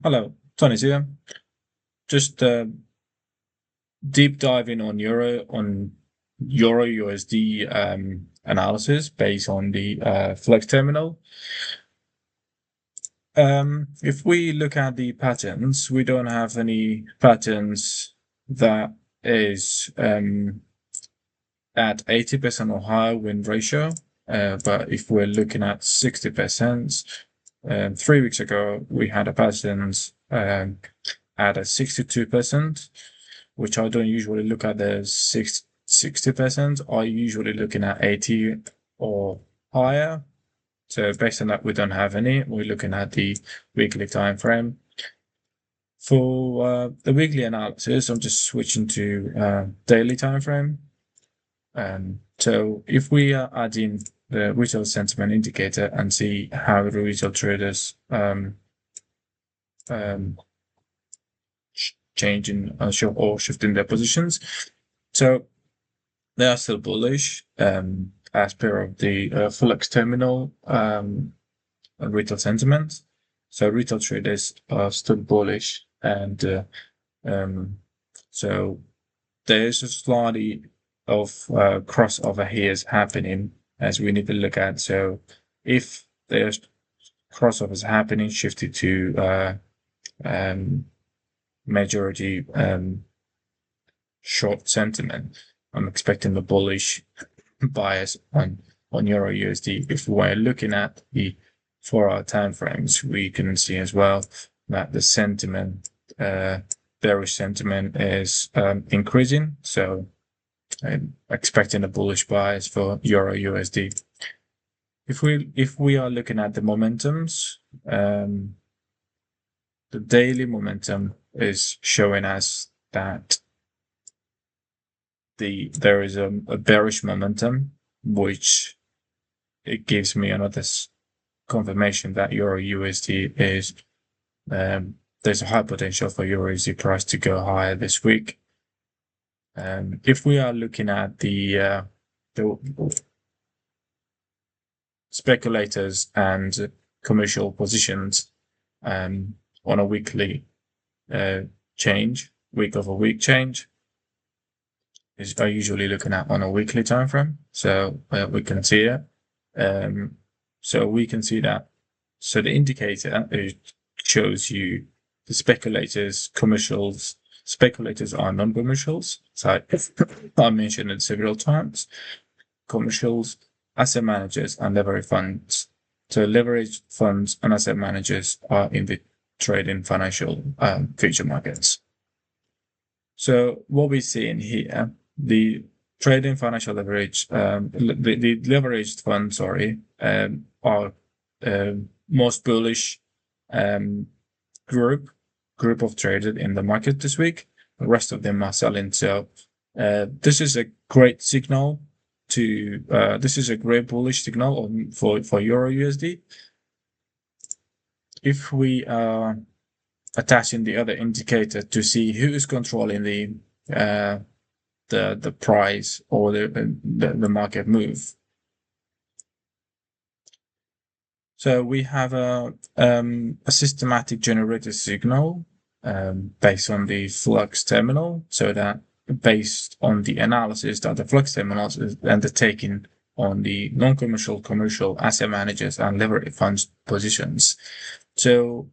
Hello, Tony here. Just deep diving on Euro USD analysis based on the Flex terminal. If we look at the patterns, we don't have any patterns that is at 80% or higher win ratio. But if we're looking at 60%, 3 weeks ago we had a patterns at a 62%, which I don't usually look at the 60%. I usually looking at 80 or higher. So based on that, we don't have any. We're looking at the weekly time frame. For the weekly analysis, I'm just switching to daily time frame. So if we are adding the retail sentiment indicator and see how the retail traders changing or shifting their positions. So they are still bullish as per of the Flex terminal retail sentiment. So retail traders are still bullish, and so there is a slightly of crossover here is happening as we need to look at. So if there's crossovers happening, shifted to majority short sentiment, I'm expecting the bullish bias on Euro USD. If we're looking at the 4-hour time frames, we can see as well that the sentiment, bearish sentiment, is increasing. So I'm expecting a bullish bias for Euro USD. If we are looking at the momentums, the daily momentum is showing us that there is a bearish momentum, which it gives me another confirmation that Euro USD is there's a high potential for Euro USD price to go higher this week. If we are looking at the speculators and commercial positions on a weekly change, week-over-week change, are usually looking at on a weekly time frame. So we can see it. So we can see that. So the indicator, it shows you the speculators, commercials. Speculators are non-commercials. So I mentioned it several times. Commercials, asset managers, and leverage funds. So leveraged funds and asset managers are in the trading financial future markets. So what we see in here, the trading financial leverage, the leveraged funds, are most bullish group of traders in the market this week. The rest of them are selling. So this is a great signal to this is a great bullish signal for Euro USD. If we are attaching the other indicator to see who is controlling the price or the market move. So we have a systematic generated signal based on the Flux terminal, so that based on the analysis that the Flux terminal is undertaking on the non-commercial, commercial asset managers and leverage funds positions. So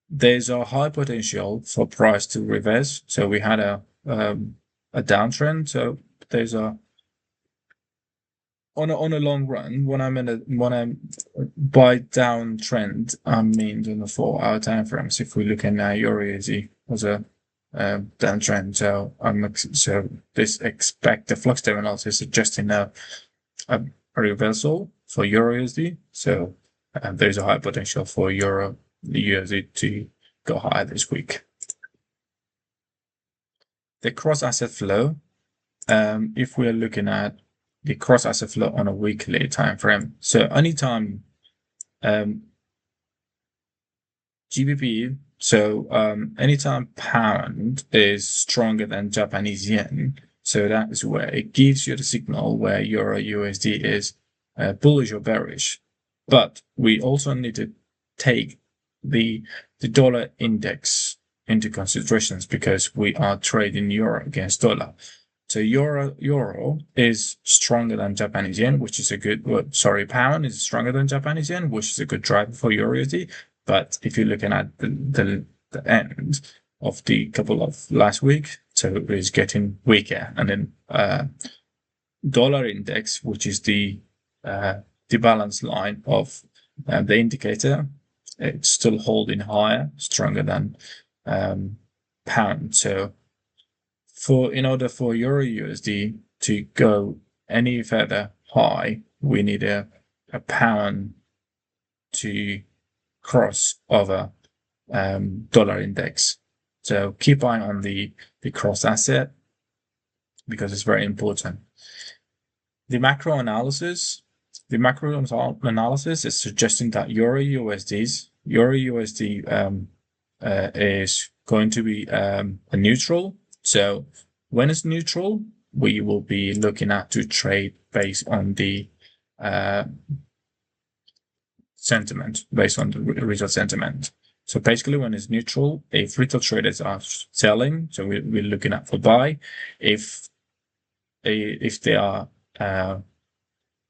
there's a high potential for price to reverse. So we had a downtrend. So there's a on a long run, when I'm by downtrend, I mean on the 4-hour time frames. If we look at EURUSD as a downtrend, so this expect the Flux terminal is suggesting a reversal for EURUSD. So there's a high potential for the USD to go higher this week. The cross asset flow, if we're looking at the cross asset flow on a weekly time frame, so anytime GBP, so anytime pound is stronger than Japanese yen, so that is where it gives you the signal where Euro USD is bullish or bearish. But we also need to take the dollar index into considerations because we are trading euro against dollar. So euro is stronger than Japanese yen, which is a good. Pound is stronger than Japanese yen, which is a good driver for EURUSD. But if you're looking at the end of the couple of last week, so it is getting weaker, and then dollar index, which is the balance line of the indicator, it's still holding higher, stronger than pound. So in order for EURUSD to go any further high, we need a pound to cross over dollar index. So keep eye on the cross asset because it's very important. The macro analysis is suggesting that EURUSD is going to be a neutral. So when it's neutral, we will be looking at to trade based on the sentiment, based on the retail sentiment. So basically, when it's neutral, if retail traders are selling, so we're looking at for buy. If they are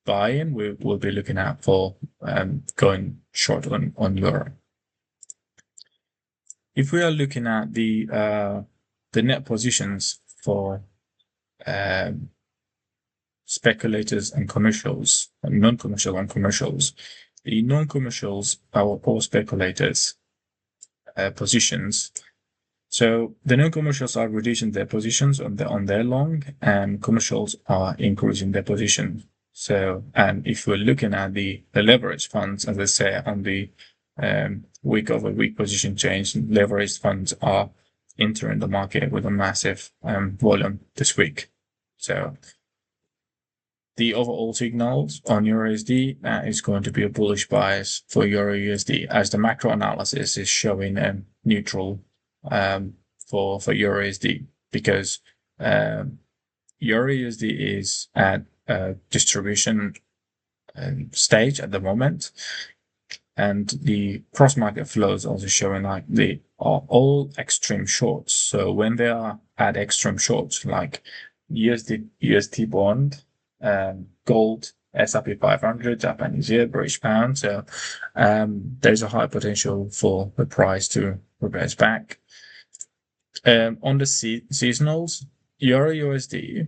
buying, we will be looking at for going short on euro. If we are looking at the net positions for speculators and commercials, and non-commercial and commercials, the non-commercials are all speculators positions. So the non-commercials are reducing their positions on their long, and commercials are increasing their position. So, and if we're looking at the leverage funds, as I say, on the week-over-week position change, leveraged funds are entering the market with a massive volume this week. So the overall signals on EURUSD is going to be a bullish bias for EURUSD, as the macro analysis is showing neutral for EURUSD, because EURUSD is at a distribution stage at the moment, and the cross market flows also showing like they are all extreme shorts. So when they are at extreme shorts, like USD bond, gold, S&P 500, Japanese yen, British pound, so there's a high potential for the price to reverse back. On the seasonals, EURUSD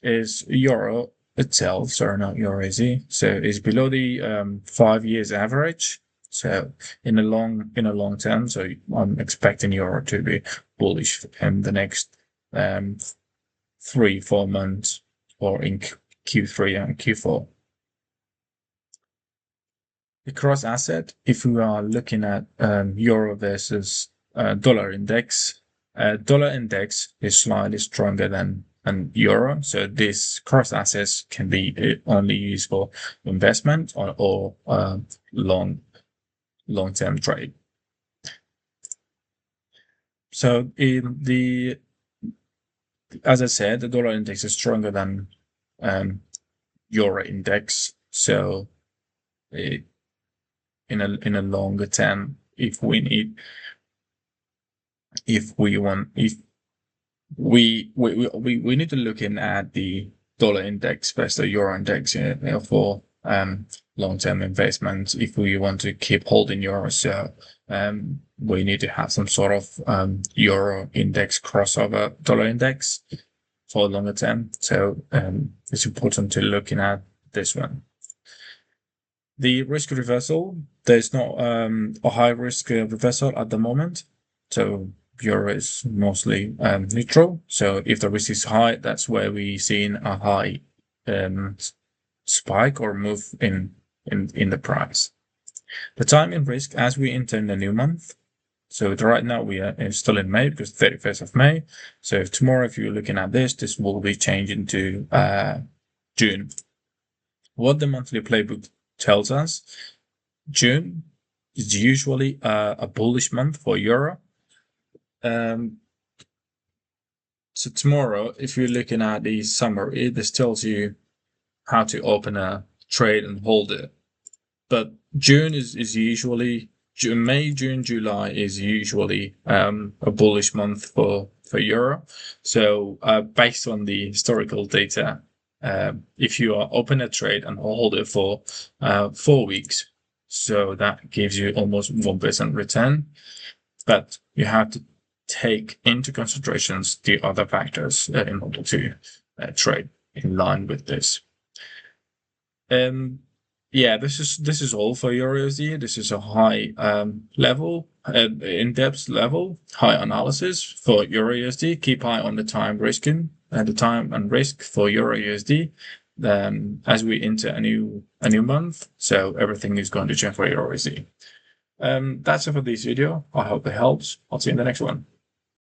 is euro itself, sorry, not EURUSD, so it's below the 5 years average. So in the long term, so I'm expecting euro to be bullish in the next 3-4 months, or in Q3 and Q4. The cross asset, if we are looking at euro versus dollar index is slightly stronger than euro. So this cross assets can be only used for investment or long-term trade. So as I said, the dollar index is stronger than euro index. So in a longer term, if we need to look in at the dollar index versus the euro index for long-term investments. If we want to keep holding euro, so we need to have some sort of euro index crossover dollar index for longer term. So it's important to looking at this one. The risk reversal, there's not a high risk reversal at the moment. So euro is mostly neutral. So if the risk is high, that's where we seen a high spike or move in the price. The timing risk as we enter in the new month. So right now we are still in May, because 31st of May. So tomorrow, if you're looking at this will be changing to June. What the monthly playbook tells us, June is usually a bullish month for euro. So tomorrow, if you're looking at the summary, this tells you how to open a trade and hold it. But June is usually May, June, July is usually a bullish month for euro. So based on the historical data, if you are open a trade and hold it for 4 weeks, so that gives you almost 1% return. But you have to take into considerations the other factors in order to trade in line with this. Yeah, this is all for EURUSD. This is a high level, in-depth level, high analysis for EURUSD. Keep eye on the time risking and the time and risk for EURUSD as we enter a new month. So everything is going to change for EURUSD. That's it for this video. I hope it helps. I'll see you in the next one.